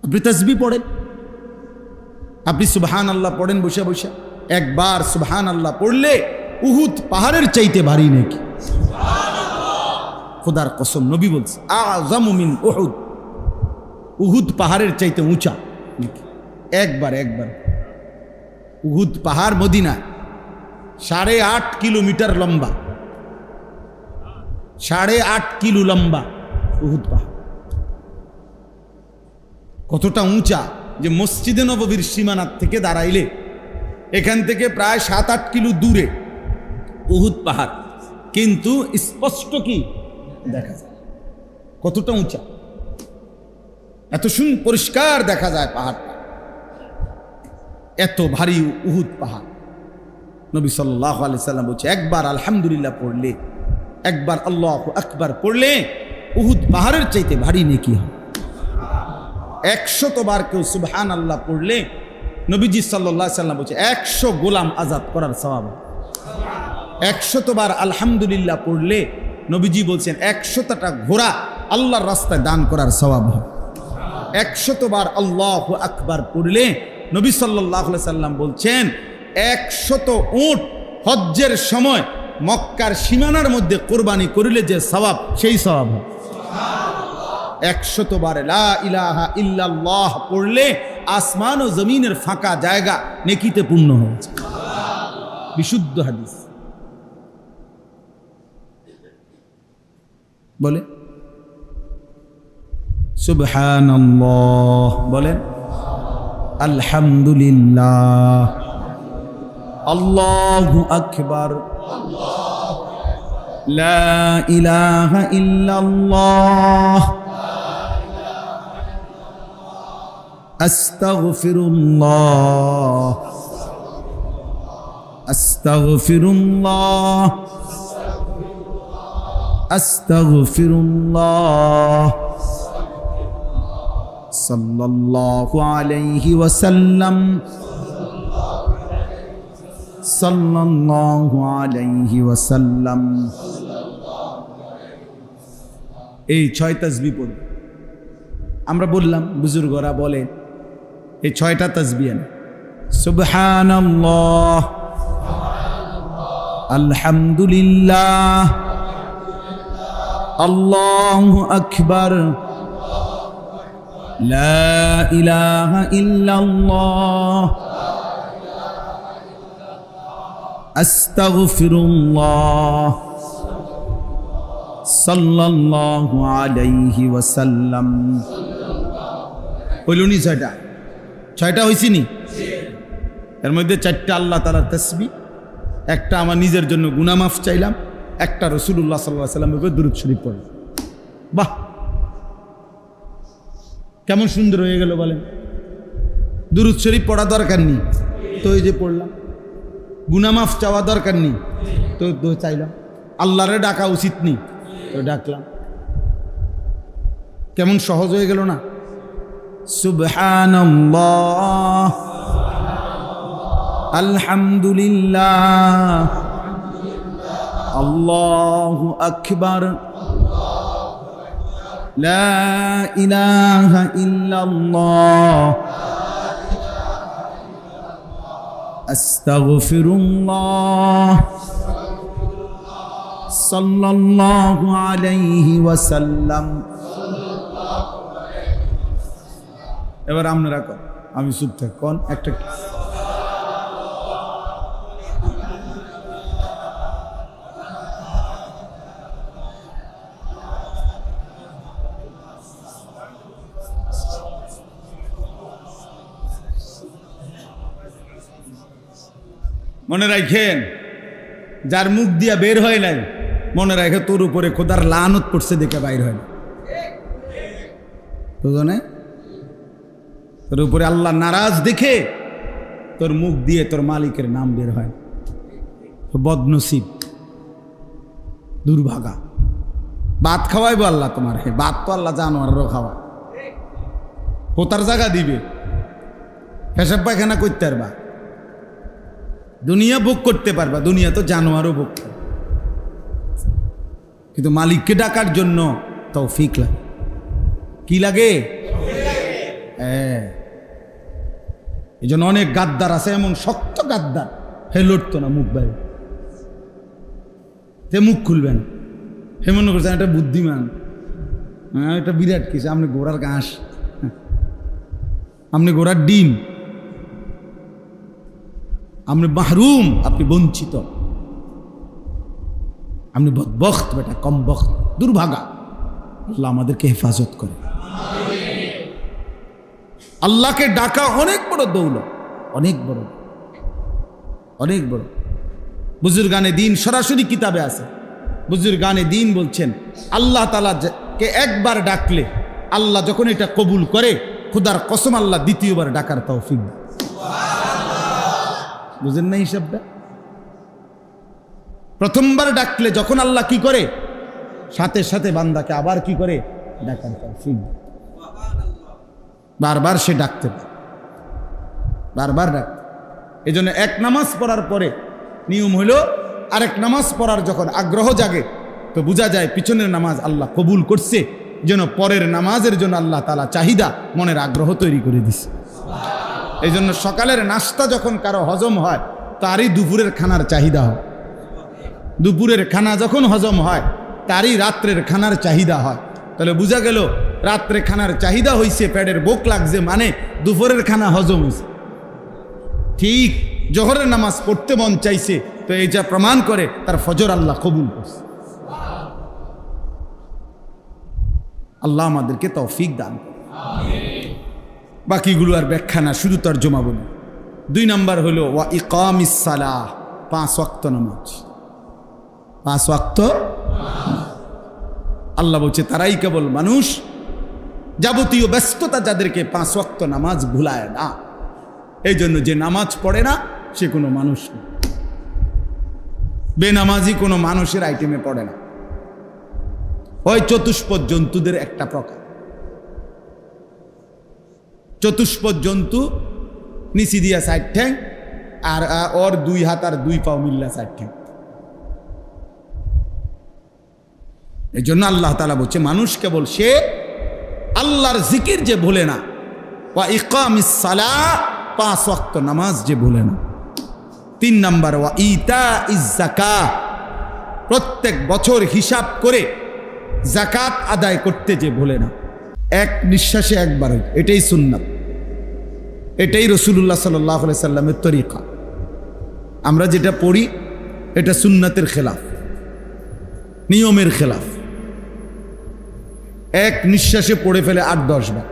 আপনি তাসবিহ পড়েন, আপনি সুবহানাল্লাহ পড়েন বসে বসে। একবার সুবহানাল্লাহ পড়লে উহুদ পাহাড়ের চাইতে ভারী নাকি? খোদার কসম, নবী বলছে আযমু মিন উহুদ, উহুদ পাহাড়ের চাইতে উঁচা নাকি? একবার উহুদ পাহাড় মদিনা 8.5 কিলোমিটার লম্বা, 8.5 কিলো লম্বা উহুদ পাহাড়। কতটা উঁচা যে মসজিদে নববীর সীমানার থেকে দাঁড়াইলে এখান থেকে প্রায় 7-8 কিলো দূরে উহুদ পাহাড়, কিন্তু স্পষ্ট কি দেখা যায় কতটা উঁচা, এত পরিষ্কার দেখা যায় পাহাড়টা, এত ভারী উহুদ পাহাড়। নবী সাল্লাল্লাহু আলাইহি সাল্লাম বলছে একবার আলহামদুলিল্লাহ পড়লে, একবার আল্লাহু আকবার পড়লে উহুদ পাহাড়ের চাইতে ভারী নেকি হয়। 100 বার কেউ সুবহানাল্লাহ পড়লে নবীজি সাল্লাল্লাহু আলাইহি সাল্লাম বলছে 100 গোলাম আজাদ করার সওয়াব। 100 বার আলহামদুলিল্লাহ পড়লে নবীজি বলছেন 100টা ঘোড়া আল্লাহর রাস্তায় দান করার সওয়াব হয়। 100 বার আল্লাহু আকবার পড়লে নবী সাল্লাল্লাহু আলাইহি সাল্লাম বলছেন 100 উট হজ্জের সময় মক্কার সীমানার মধ্যে কোরবানি করিলে যে সওয়াব, সেই সওয়াব হয়। 100 বার লা ইলাহা ইল্লাল্লাহ পড়লে আসমান ও জমিনের ফাঁকা জায়গা নেকিতে পূর্ণ হয়েছে। বিশুদ্ধ হাদিস। বলে সুবহানাল্লাহ, বলেন আলহামদুলিল্লাহ, আল্লাহু আকবার, লা ইলাহা ইল্লাল্লাহ, আস্তাগফিরুল্লাহ, আস্তাগফিরুল্লাহ, আস্তাগফিরুল্লাহ, সাল্লাল্লাহু আলাইহি ওয়াসাল্লাম, সাল্লাল্লাহু আলাইহি ওয়াসাল্লাম। এই 6 তাসবিহ পড়ব। আমরা বললাম, বুজুর্গরা বলে এই 6টা তাসবিহ না, সুবহানাল্লাহ, আলহামদুলিল্লাহ, আল্লাহু আকবার, লা ইলাহা ইল্লাল্লাহ, আস্তাগফিরুল্লাহ, সাল্লাল্লাহু আলাইহি ওয়াসাল্লাম। হইলনি 6টা হইছি নি? এর মধ্যে 4টা আল্লাহ তাআলার তাসবিহ, একটা আমার নিজের জন্য গুনাহ মাফ চাইলাম, একটা রাসূলুল্লাহ সাল্লাল্লাহু আলাইহি ওয়াসাল্লামের উপর দুরূদ শরীফ পড়লাম। বাহ, কেমন সুন্দর হয়ে গেল বলেন। দুরূদ শরীফ পড়া দরকার নেই তো এই যে পড়লাম, গুনাহ মাফ চাওয়া দরকার নেই তো চাইলাম, আল্লাহরে ডাকা উচিত নেই তো ডাকলাম। কেমন সহজ হয়ে গেল না? সুবহানাল্লাহ, আলহামদুলিল্লাহ, আল্লাহু আকবার, লা ইলাহা ইল্লাল্লাহ, আস্তাগফিরুল্লাহ, সাল্লাল্লাহু আলাইহি ওয়াসাল্লাম। এবার আপনারা কন, আমি চুপ থাক, কোন একটা মনে রাখেন, যার মুখ দিয়া বের হয় নাই মনে রাখে তোর উপরে খোদার লানত পড়ছে দেখে বাইর হয় না। বুঝনে? তোর উপরে আল্লাহ নারাজ দেখে তোর মুখ দিয়ে তোর মালিকের নাম বের হয়। বদনসিব, দুর্ভাগা। ভাত খাওয়াইব আল্লাহ তোমার, ভাত তো আল্লাহ জানোয়ারও খাওয়ায়, কোথার জায়গা দিবে, পেশাব পায়খানা করতে পারবা, দুনিয়া ভোগ করতে পারবা, দুনিয়া তো জানোয়ারও ভোগ করে, কিন্তু মালিককে ডাকার জন্য তৌফিক লাগে। কি লাগে? এই জন্য অনেক গাদ্দার আছে, এমন শক্ত গাদ্দার, হে লড়তো না মুখ বাইরে, তে মুখ খুলবেন, হে মনে করছেন এটা বুদ্ধিমান, হ্যাঁ এটা বিরাট কিছু, আপনি গোড়ার ঘাস, আপনি গোড়ার ডিম, আপনি মাহরুম, আপনি বঞ্চিত, আপনি বদবখত, বেটা কম বখত, দুর্ভাগা। আল্লাহ আমাদেরকে হেফাজত করে। আল্লাহকে ডাকা অনেক বড় দৌলত, অনেক বড়, অনেক বড়। বুজুর্গানে দিন সরাসরি কিতাবে আছে, বুজুর্গানে দিন বলছেন আল্লাহ তাআলা কে একবার ডাকলে আল্লাহ যখন এটা কবুল করে, খুদার কসম আল্লাহ দ্বিতীয়বার ডাকার তৌফিক দেয়। বুঝেন না হিসাবটা? প্রথমবার ডাকলে যখন আল্লাহ কি করে, সাথে সাথে বান্দাকে আবার কি করে, ডাকার তৌফিক দেয়। বারবার সে ডাকতে পারে, বারবার ডাকতে। এই জন্য এক নামাজ পড়ার পরে নিয়ম হলো আরেক নামাজ পড়ার যখন আগ্রহ জাগে, তো বোঝা যায় পিছনের নামাজ আল্লাহ কবুল করছে, যেন পরের নামাজের জন্য আল্লাহ তাআলা চাহিদা, মনের আগ্রহ তৈরি করে দিছে। এই জন্য সকালের নাস্তা যখন কারো হজম হয়, তারই দুপুরের খানার চাহিদা হয়। দুপুরের খানা যখন হজম হয়, তারই রাত্রের খানার চাহিদা হয়। তাহলে বোঝা গেল রাত্রে খানার চাহিদা হয়েছে, পেটের ভোক লাগছে, মানে দুপুরের খানা হজম হয়েছে। ঠিক জোহরের নামাজ পড়তে মন চাইছে, তো এই যা প্রমাণ করে তার ফজর আল্লাহ কবুল করছে। আল্লাহ আমাদেরকে তৌফিক দান করে। বাকিগুলো আর ব্যাখ্যা না, শুধু তরজমা বলি। 2 নম্বর হলো ওয়া ইকামিস সালাহ, 5 ওয়াক্ত নামাজ। 5 ওয়াক্ত আল্লাহ বলছে তারাই কেবল মানুষ, যাবতীয় ব্যস্ততা যাদেরকে 5 ওয়াক্ত নামাজ ভুলায় না। এই জন্য যে নামাজ পড়ে না সে কোনো মানুষ না, বেনামাজি কোনো মানুষের আইটেমে পড়ে না। ওই চতুষ্পদ জন্তুদের একটা প্রকার। চতুষ্পদ জন্তু নিচি দিয়া 4 ঠ্যাং, আর ওর 2 হাত আর 2 পাও মিল্লা 4 ঠ্যাং। এই জন্য আল্লাহ তাআলা বলছে মানুষ কেবল সে আল্লাহর জিকির যে ভুলে না, ওয়া ইকামিস সালাহ, 5 ওয়াক্ত নামাজ যে ভুলে না। 3 নম্বর ওয়া ইতাইজ যাকাত, প্রত্যেক বছর হিসাব করে যাকাত আদায় করতে যে ভুলে না। এক নিঃশ্বাসে একবার, এটাই সুন্নাত, এটাই রাসূলুল্লাহ সাল্লাল্লাহু আলাইহি সাল্লামের তরিকা। আমরা যেটা পড়ি এটা সুন্নাতের খেলাফ, নিয়মের খেলাফ। এক নিঃশ্বাসে পড়ে ফেলে 8-10 বার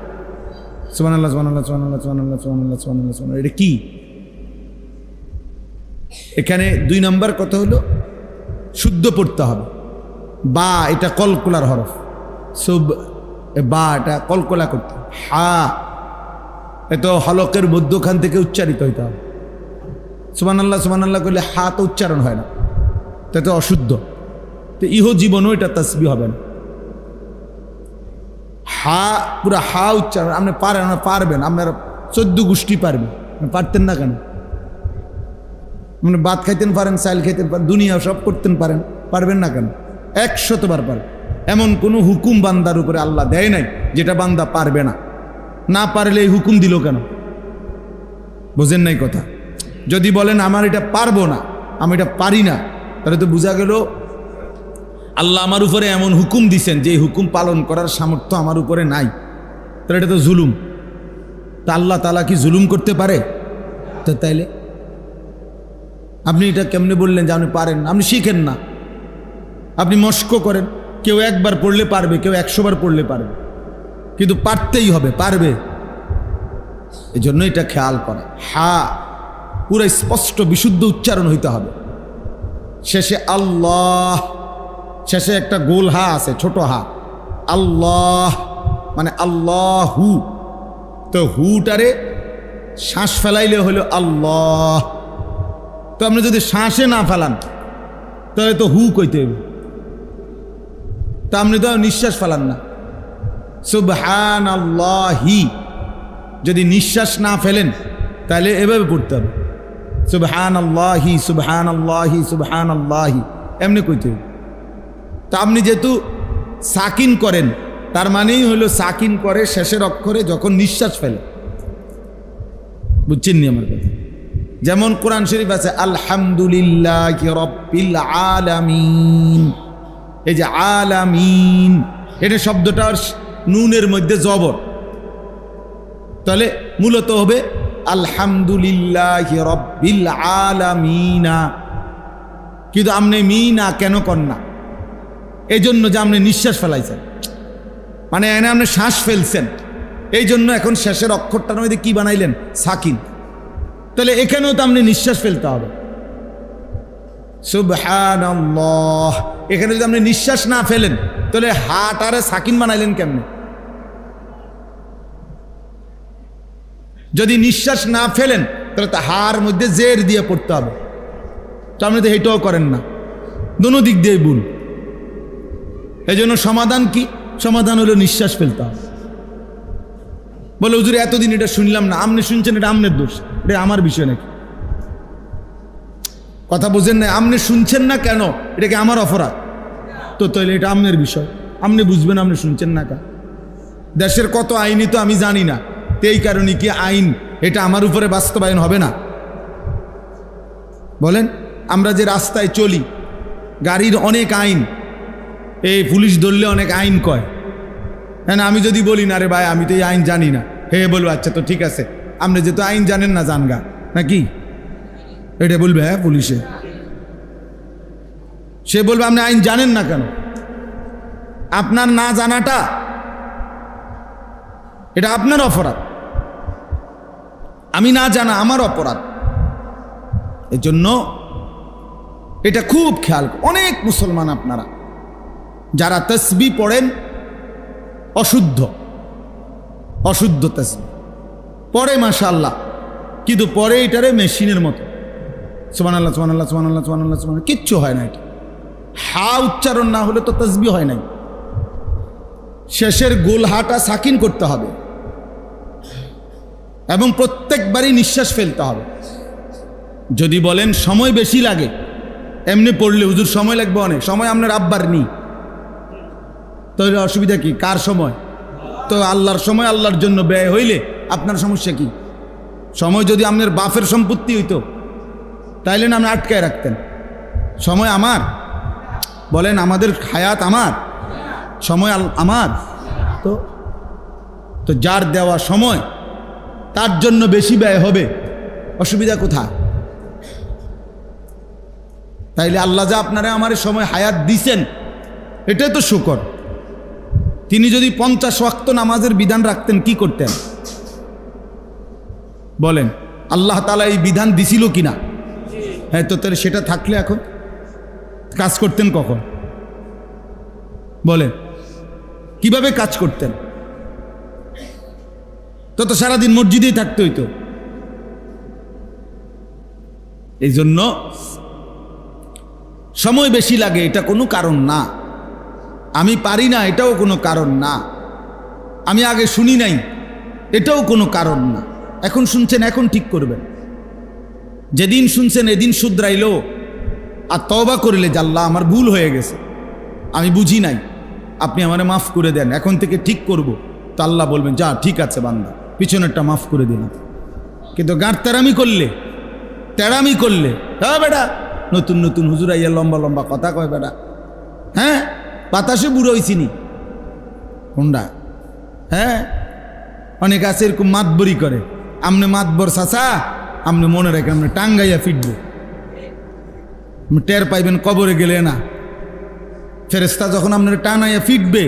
সুবহানাল্লাহ সুবহানাল্লাহ সুবহানাল্লাহ সুবহানাল্লাহ সুবহানাল্লাহ সুবহানাল্লাহ সুবহানাল্লাহ। এটা কি? এখানে 2 নম্বর কথা হলো শুদ্ধ পড়তে হবে। বা এটা কলকলার হরফ, সুব বা এটা কলকলা করতে, হা এত হলকের মধ্যখান থেকে উচ্চারিত হইতে হবে। সুবহানাল্লাহ সুবহানাল্লাহ করলে হা তো উচ্চারণ হয় না, তাতে অশুদ্ধ। তো ইহ জীবনও এটা তাসবিহ হবে না। হা পুরা হা উচ্চারণ আপনি পারবেন, আপনার 14 গোষ্ঠী পারবেন। পারতেন না কেন? মানে ভাত খাইতেন পারেন, চাইল খাইতেন পারেন, দুনিয়া সব করতেন পারেন, পারবেন না কেন? 100 বার পারেন। এমন কোনো হুকুম বান্দার উপরে আল্লাহ দেয় নাই যেটা বান্দা পারবে না। না পারলে এই হুকুম দিল কেন? বোঝেন নাই কথা? যদি বলেন আমার এটা পারবো না, আমি এটা পারি না, তাহলে তো বোঝা গেল আল্লাহ আমার উপরে এমন হুকুম দিছেন যে হুকুম পালন করার সামর্থ্য আমার উপরে নাই। তাহলে এটা তো জুলুম। তা আল্লাহ তাআলা কি জুলুম করতে পারে? তো তাইলে আপনি এটা কেমনে বললেন যে আপনি পারেন না? আপনি শিখেন না, আপনি মস্ক করেন। কেউ 1 বার পড়লে পারবে, কেউ 100 বার পড়লে পারবে, কিন্তু পারতেই হবে, পারবে। এই জন্য এটা খেয়াল করা, হা পুরো স্পষ্ট বিশুদ্ধ উচ্চারণ হইতে হবে। শেষে আল্লাহ, শেষে একটা গোল হা আছে, ছোট হা। আল্লাহ মানে আল্লাহু, তো হুটারে শ্বাস ফেলাইলে হলো আল্লাহ। তো আপনি যদি শ্বাসে না ফেলান তাহলে তো হু কইতে হবে, তা আপনি তো নিঃশ্বাস ফেলান না। সুবহানাল্লাহি যদি নিঃশ্বাস না ফেলেন তাহলে এভাবে পড়তে হবে, সুবহানাল্লাহি সুবহানাল্লাহি সুবহানাল্লাহি, এমনি কইতে হবে। তা আপনি যেহেতু সাকিন করেন তার মানেই হলো সাকিন করে শেষের অক্ষরে যখন নিঃশ্বাস ফেলে। বুঝছেন নি আমার কথা? যেমন কোরআন শরীফ আছে আলহামদুলিল্লাহি রাব্বিল আলামিন, এই যে আলামিন এটা শব্দটার নুনের মধ্যে জবর, তাহলে মূলত হবে আলহামদুলিল্লাহি রাব্বিল আলামিনা। কিন্তু আপনি মিনা কেন কন্যা? এই জন্য যে আপনি নিঃশ্বাস ফেলাইছেন, মানে এনে আপনি শ্বাস ফেলছেন, এই জন্য এখন শেষের অক্ষরটার মধ্যে কি বানাইলেন? সাকিন। তাহলে এখানেও তো আপনি নিঃশ্বাস ফেলতে হবে। সুবহানাল্লাহ, এখানে যদি আপনি নিঃশ্বাস না ফেলেন তাহলে হাট আরে সাকিন বানাইলেন কেমনে? যদি নিঃশ্বাস না ফেলেন তাহলে তো হার মধ্যে জের দিয়ে পড়তে হবে, তো আপনি তো এটাও করেন না, দোনো দিক দিয়ে ভুল। এই জন্য সমাধান কি? সমাধান হলো নিঃশ্বাস ফেলতে হবে। বলে হুজুর এতদিন এটা শুনলাম না, আপনি শুনছেন, এটা আপনার দোষ, এটা আমার বিষয় নাকি? কথা বুঝেন না? আপনি শুনছেন না কেন, এটা কি আমার অপরাধ? তো তাহলে এটা আপনার বিষয়, আপনি বুঝবেন আপনি শুনছেন না কেন। দেশের কত আইনই তো আমি জানি না, তো এই কারণে কি আইন এটা আমার উপরে বাস্তবায়ন হবে না? বলেন, আমরা যে রাস্তায় চলি, গাড়ির অনেক আইন, এই পুলিশ ধরলে অনেক আইন কয়। হ্যাঁ, আমি যদি বলি না রে ভাই আমি তো এই আইন জানি না, হে বলবো আচ্ছা তো ঠিক আছে, আপনি যেহেতু আইন জানেন না জানগা নাকি, এটা বলবে হ্যাঁ পুলিশে। সে বলবে আপনি আইন জানেন না কেন? আপনার না জানাটা এটা আপনার অপরাধ, আমি না জানা আমার অপরাধ। এজন্য এটা খুব খেয়াল। অনেক মুসলমান আপনারা যারা তসবিহ পড়েন অশুদ্ধ অশুদ্ধ তসবিহ পড়ে মাশাআল্লাহ, কিন্তু পরে এটারে মেশিনের মতো সুবহানাল্লাহ সুবহানাল্লাহ সুবহানাল্লাহ সুবহানাল্লাহ সুবহানাল্লাহ, কিচ্ছু হয় না। এটা হা উচ্চারণ না হলে তো তসবিহ হয় নাই। শেষের গোল হাটা সাকিন করতে হবে এবং প্রত্যেকবারই নিঃশ্বাস ফেলতে হবে। যদি বলেন সময় বেশি লাগে, এমনি পড়লে হুজুর সময় লাগবে অনেক, সময় আপনার আব্বার নেই, তাহলে অসুবিধা কি? কার সময়? তো আল্লাহর সময় আল্লাহর জন্য ব্যয় হইলে আপনার সমস্যা কি? সময় যদি আপনার বাপের সম্পত্তি হইতো তাইলে না আপনি আটকায় রাখতেন। সময় আমার, বলেন আমাদের হায়াত আমার, সময় আমার। তো যার দেওয়া সময় তার জন্য বেশি ব্যয় হবে, অসুবিধা কোথায়? তাইলে আল্লাহ যা আপনারা আমার সময় হায়াত দিছেন এটাই তো শুকর। তিনি যদি 50 ওয়াক্ত নামাজের বিধান রাখতেন কি করতেন? বলেন, আল্লাহ তাআলা এই বিধান দিছিল কিনা? হ্যাঁ, তো তাহলে সেটা থাকলে এখন কাজ করতেন কখন? বলেন, কিভাবে কাজ করতেন? তো সারাদিন মসজিদেই থাকতে হইতো। এই জন্য সময় বেশি লাগে এটা কোনো কারণ না, আমি পারি না এটাও কোনো কারণ না, আমি আগে শুনি নাই এটাও কোনো কারণ না। এখন শুনছেন, এখন ঠিক করবেন। যেদিন শুনছেন এদিন শুধরাইল আর তওবা করলে যে আল্লাহ আমার ভুল হয়ে গেছে, আমি বুঝি নাই, আপনি আমারে মাফ করে দেন, এখন থেকে ঠিক করব, তো আল্লাহ বলবেন যা ঠিক আছে বান্দা, পিছনেরটা মাফ করে দিলাম। কিন্তু গাঁট তেড়ামি করলে হ্যাঁ বেটা, নতুন নতুন হুজুর আইয়া লম্বা লম্বা কথা কয় বেটা, হ্যাঁ বাতাসে বুড়ো হইছিনি কোনটা, হ্যাঁ অনেক আছে এরকম মাতবরি করে, আমনে মাতবর চাচা, আপনি মনে রাখেন আপনি টাঙ্গাইয়া ফিটবো, টের পাইবেন কবরে গেলে না, ফেরেস্তা যখন আপনার টানাইয়া ফিটবে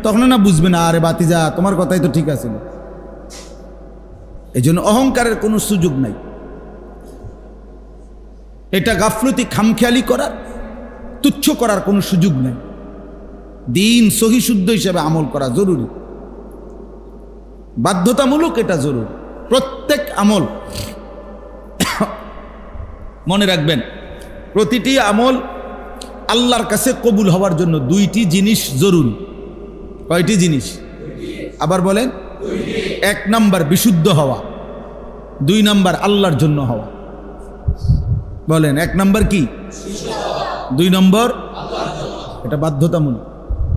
তখন না বুঝবে না আরে বাতিজা তোমার কথাই তো ঠিক আছে। এই জন্য অহংকারের কোনো সুযোগ নাই। এটা গাফলতি খামখেয়ালি করার, তুচ্ছ করার কোনো সুযোগ নেই। দিন সহি শুদ্ধ হিসাবে আমল করা জরুরি, বাধ্যতামূলক, এটা জরুরি। প্রত্যেক আমল মনে রাখবেন, প্রতিটি আমল আল্লাহর কাছে কবুল হওয়ার জন্য 2টি জিনিস জরুরি। কয়টি জিনিস? আবার বলেন। 1 নাম্বার বিশুদ্ধ হওয়া, 2 নাম্বার আল্লাহর জন্য হওয়া। বলেন 1 নাম্বার কি? 2 নম্বর এটা বাধ্যতামূলক।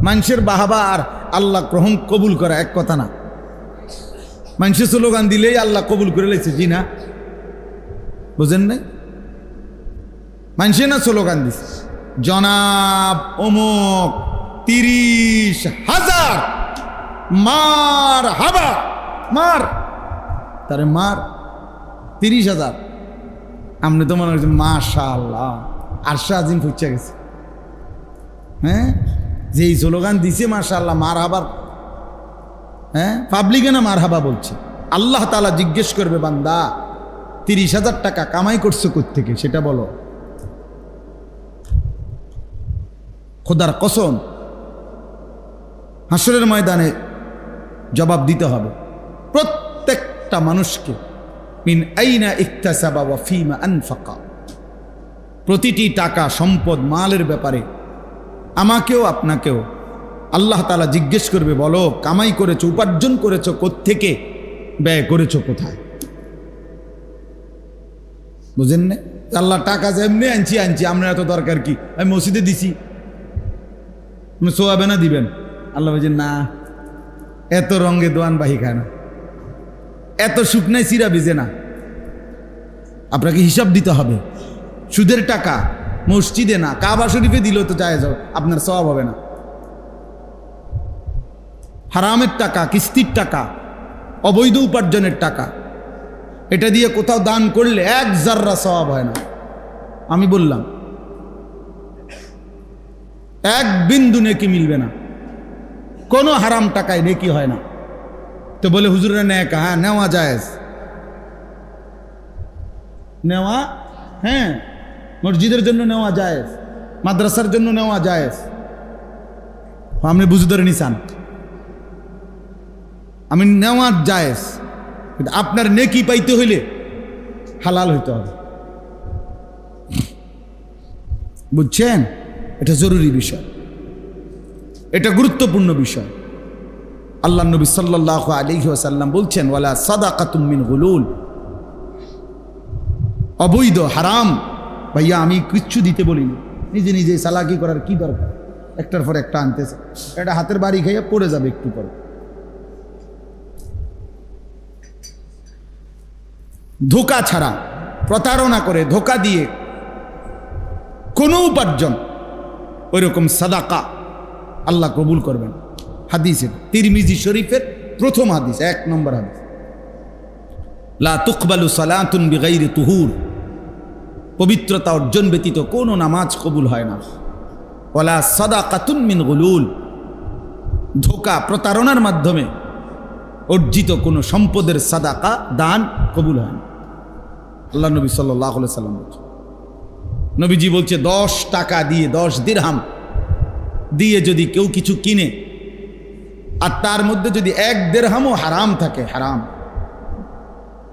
মানুষের বাহাবা আর আল্লাহ গ্রহণ কবুল করা এক কথা না। মানুষের স্লোগান দিলেই আল্লাহ কবুল করে লেছে, জি না, বুঝেন নাই? মানুষে না স্লোগান দিছে, জনাব অমুক 30,000 মার হাবা, মার তারে মার 30,000। আপনি তো মনে করছেন মাশাআল্লাহ আরশা আজিম ফুচা গেছে। হ্যাঁ, যেই স্লোগান দিছে মাশাআল্লাহ মার হাবার, হ্যাঁ পাবলিকে না মার হাবা বলছে। আল্লাহ তাআলা জিজ্ঞেস করবে, বান্দা 30,000 টাকা কামাই করছো কোত্থেকে সেটা বলো। খোদার কসম হাসরের ময়দানে জবাব দিতে হবে প্রত্যেকটা মানুষকে, মিন আইনা ইকতাসাবা ওয়া ফিমা আনফাকা। প্রতিটি টাকা সম্পদ মালের ব্যাপারে আমাকেও আপনাকেও আল্লাহ তাআলা জিজ্ঞেস করবে, বলো কামাই করেছো, উপার্জন করেছো কোত্থেকে, ব্যয় করেছো কোথায়। বুঝেন না? আল্লাহ টাকা যে এমনি আনছি আমরা এত দরকার কি, আমি মসজিদে দিছি, সোয়াবে না দিবেন। আল্লাহ বলছেন না, এত রঙে দোয়ান বাহি খায় না, এত শুকনায় চিরা ভিজে না, আপনাকে হিসাব দিতে হবে। সুদের টাকা মসজিদে না কাবা শরীফে দিলেও তো যায় যাও, আপনার সওয়াব হবে না। হারামের টাকা, কিস্তির টাকা, অবৈধ উপার্জনের টাকা, এটা দিয়ে কোথাও দান করলে 1 জাররা সওয়াব হয় না। আমি বললাম 1 বিন্দু নেকি মিলবে না, কোনো হারাম টাকায় নেকি হয় না। তো বলে হুজুরের নেকা, হ্যাঁ নেওয়া জায়েজ, নেওয়া, হ্যাঁ মসজিদের জন্য নেওয়া জায়েজ, মাদ্রাসার জন্য নেওয়া জায়েজ। আপনি বুঝে ধরে নিছেন, আমি নেওয়া জায়েজ, কিন্তু আপনার নেকি পাইতে হইলে হালাল হইতে হবে। বুঝছেন? এটা জরুরি বিষয়, এটা গুরুত্বপূর্ণ বিষয়। আল্লাহ নবী সাল্লাল্লাহু আলাইহি ওয়াসাল্লাম বলছেন, ওয়ালা সাদাকাতুম মিন গুলুল। অবৈধ হারাম ভাইয়া আমি কিচ্ছু দিতে বলিনি, নিজে নিজে চালাকি করার কি দরকার, একটার পর একটা আনতেছে, এটা হাতের বাড়ি খাইয়া পড়ে যাবে একটু পরে। ধোঁকা ছাড়া, প্রতারণা করে, ধোঁকা দিয়ে কোনো উপার্জন, ওইরকম সাদাকা আল্লাহ কবুল করবেন। হাদিসের তিরমিজি শরীফের প্রথম হাদিস, 1 নম্বর হাদিস, লা তুকবালু সালাতুন বিগাইরি তুহুর। পবিত্রতা অর্জন ব্যতীত কোনো নামাজ কবুল হয় না। ওয়ালা সাদাকাতুন মিন গুলুল। ধোঁকা প্রতারণার মাধ্যমে অর্জিত কোনো সম্পদের সাদাকা দান কবুল হয় না। আল্লাহ নবী সাল্লাল্লাহু আলাইহি সাল্লাম বলছেন, নবীজি বলছে 10 টাকা দিয়ে, 10 দিরহাম দিয়ে যদি কেউ কিছু কিনে আর তার মধ্যে যদি 1 দিরহামও হারাম থাকে, হারাম,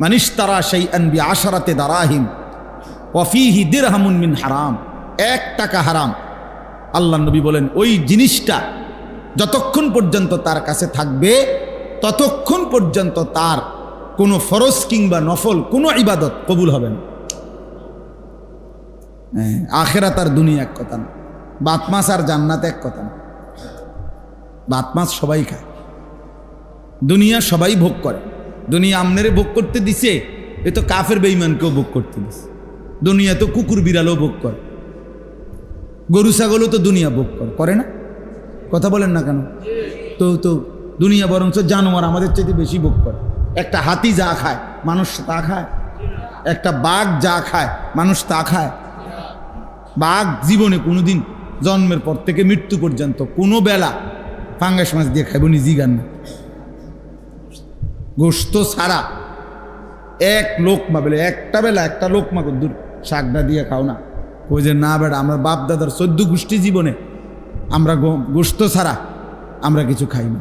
মানিশতারা শাইআন বিআশারাতি দারাহিম ওয়া ফীহি দিরহামুন মিন হারাম, 1 টাকা হারাম। আল্লাহ নবী বলেন ওই জিনিসটা যতক্ষণ পর্যন্ত তার কাছে থাকবে ততক্ষণ পর্যন্ত তার কোনো ফরজ কিংবা নফল কোনো ইবাদত কবুল হবে না। আখিরাত আর দুনিয়া এক কথা না, বাত মাছ আর জান্নাত এক কথা না। বাত মাছ সবাই খায়, দুনিয়া সবাই ভোগ করে। দুনিয়া আমনেরে ভোগ করতে দিছে, এ তো কাফের বেঈমানকেও ভোগ করতে দিছে। দুনিয়া তো কুকুর বিড়ালও ভোগ করে, গরু ছাগলও তো দুনিয়া ভোগ করে না? কথা বলেন না কেন? তো দুনিয়া বরঞ্চ জানোয়ার আমাদের চাইতে বেশি ভোগ করে। একটা হাতি যা খায় মানুষ তা খায়, একটা বাঘ যা খায় মানুষ তা খায়। বাঘ জীবনে কোনোদিন জন্মের পর থেকে মৃত্যু পর্যন্ত কোনো বেলা ফাঙ্গাস মাছ দিয়ে খাইব নিজেই গান না, গোস্ত ছাড়া। 1 লোকমা বলে একটা বেলা একটা লোকমা দূর শাকটা দিয়ে খাও না। ওই যে না বেড়া, আমরা বাপ দাদার 14 গোষ্ঠী জীবনে আমরা গোস্ত ছাড়া আমরা কিছু খাই না।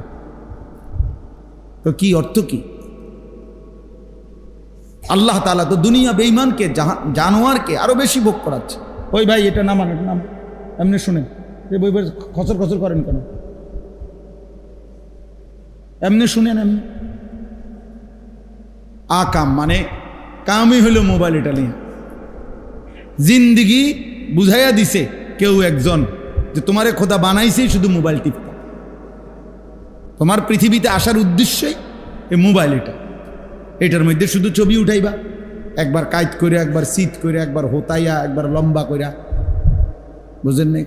তো কি অর্থ কি? আল্লাহ তাআলা তো দুনিয়া বেঈমানকে, জানোয়ারকে আরো বেশি ভোগ করাচ্ছে। ওই ভাই এটা নামান, এটা নাম, এমনি শুনেন, বই বই খচর খচর করেন কেন? এমনি শুনেন, এমনি আকাম মানে কামই হলো মোবাইল। এটা নিয়ে জিন্দিগি বুঝাইয়া দিছে কেউ একজন যে তোমারে খোদা বানাইছেই শুধু মোবাইল টিপতে। তোমার পৃথিবীতে আসার উদ্দেশ্যই এই মোবাইল, এটার মধ্যে শুধু ছবি উঠাইবা, একবার কাইত করে, একবার শীত করে, একবার হোতাইয়া, একবার লম্বা কইরা, বুঝেন নাই?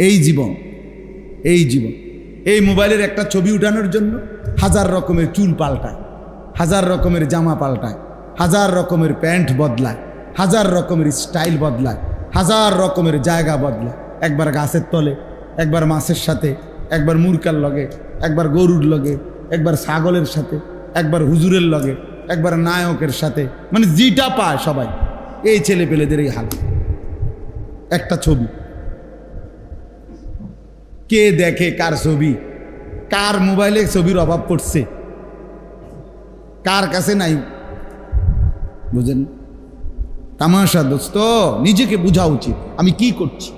এই জীবন, এই জীবন। এই মোবাইলের একটা ছবি উঠানোর জন্য হাজার রকমের চুল পাল্টায়, হাজার রকমের জামা পাল্টায়, হাজার রকমের প্যান্ট বদলায়, হাজার রকমের স্টাইল বদলায়, হাজার রকমের জায়গা বদলায়। একবার গাছের তলে, একবার মাছের সাথে, একবার মুরকার লগে, একবার গরুর লগে, একবার ছাগলের সাথে, একবার হুজুরের লগে, একবার নায়কের সাথে, মানে যেটা পায় সবাই। এই ছেলে পেলেদের এই হাল। একটা ছবি কে দেখে, কার ছবি, কার মোবাইলে ছবির অভাব পড়ছে, কার কাছে নাই, বুঝেন? তামাশা দোস্ত, নিজেকে বোঝা উচিত আমি কি করছি।